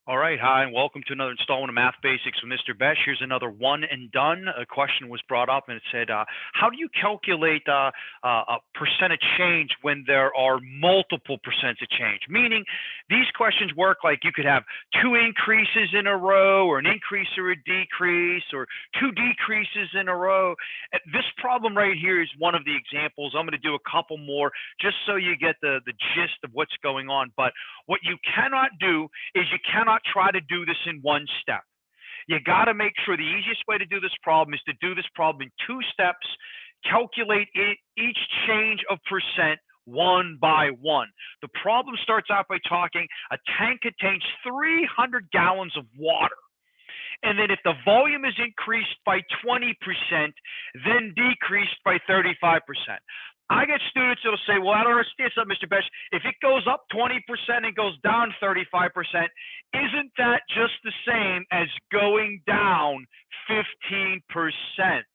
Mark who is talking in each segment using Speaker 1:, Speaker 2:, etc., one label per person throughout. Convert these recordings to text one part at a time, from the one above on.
Speaker 1: All right, hi, and welcome to another installment of Math Basics with Mr. Besh. Here's another one and done. A question was brought up, and it said, "How do you calculate a percent of change when there are multiple percents of change?" Meaning, these questions work like you could have two increases in a row, or an increase or a decrease, or two decreases in a row. This problem right here is one of the examples. I'm going to do a couple more just so you get the gist of what's going on. But what you cannot do is you cannot try to do this in one step. You got to make sure the easiest way to do this problem is to do this problem in two steps, calculate each change of percent one by one. The problem starts out by talking a tank contains 300 gallons of water. And then if the volume is increased by 20%, then decreased by 35%. I get students that'll say, well, I don't understand something, Mr. Besh. If it goes up 20% and goes down 35%, isn't that just the same as going down 15%?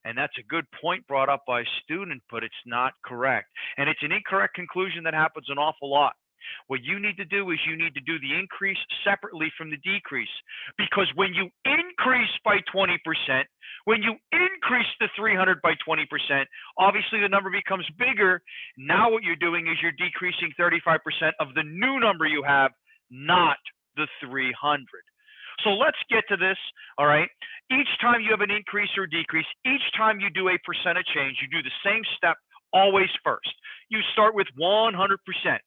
Speaker 1: And that's a good point brought up by a student, but it's not correct. And it's an incorrect conclusion that happens an awful lot. What you need to do is you need to do the increase separately from the decrease. Because when you increase by 20%, when you increase the 300 by 20%, obviously the number becomes bigger. Now what you're doing is you're decreasing 35% of the new number you have, not the 300. So let's get to this, all right? Each time you have an increase or decrease, each time you do a percent of change, you do the same step always first. You start with 100%.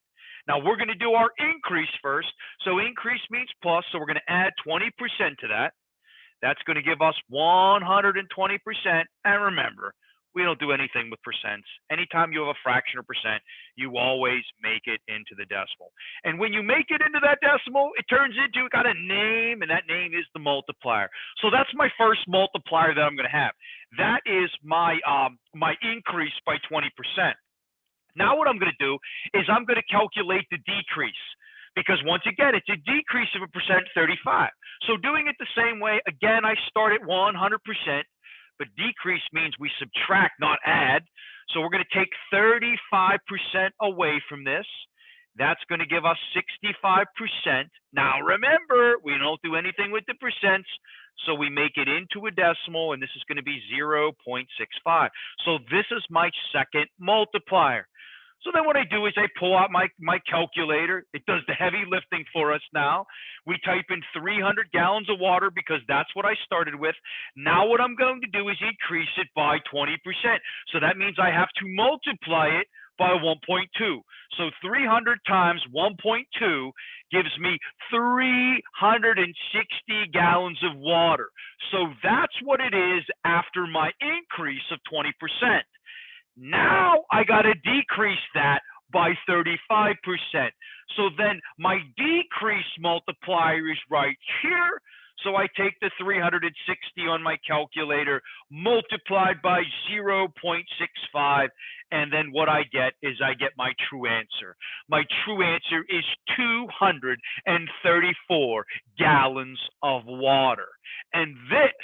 Speaker 1: Now we're going to do our increase first. So increase means plus, so we're going to add 20% to that. That's going to give us 120%. And remember, we don't do anything with percents. Anytime you have a fraction or percent, you always make it into the decimal. And when you make it into that decimal, it turns into, got a name, and that name is the multiplier. So that's my first multiplier that I'm going to have. That is my increase by 20%. Now what I'm going to do is I'm going to calculate the decrease, because once again, it's a decrease of a percent 35. So doing it the same way, again, I start at 100%, but decrease means we subtract, not add. So we're going to take 35% away from this. That's going to give us 65%. Now remember, we don't do anything with the percents, so we make it into a decimal, and this is going to be 0.65. So this is my second multiplier. So then what I do is I pull out my calculator. It does the heavy lifting for us now. We type in 300 gallons of water because that's what I started with. Now what I'm going to do is increase it by 20%. So that means I have to multiply it by 1.2. So 300 times 1.2 gives me 360 gallons of water. So that's what it is after my increase of 20%. Now I got to decrease that by 35%. So then my decrease multiplier is right here. So I take the 360 on my calculator, multiplied by 0.65, and then what I get is I get my true answer. My true answer is 234 gallons of water. And this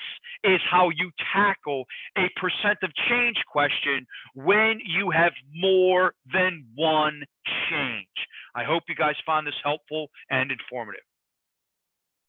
Speaker 1: is how you tackle a percent of change question when you have more than one change. I hope you guys found this helpful and informative.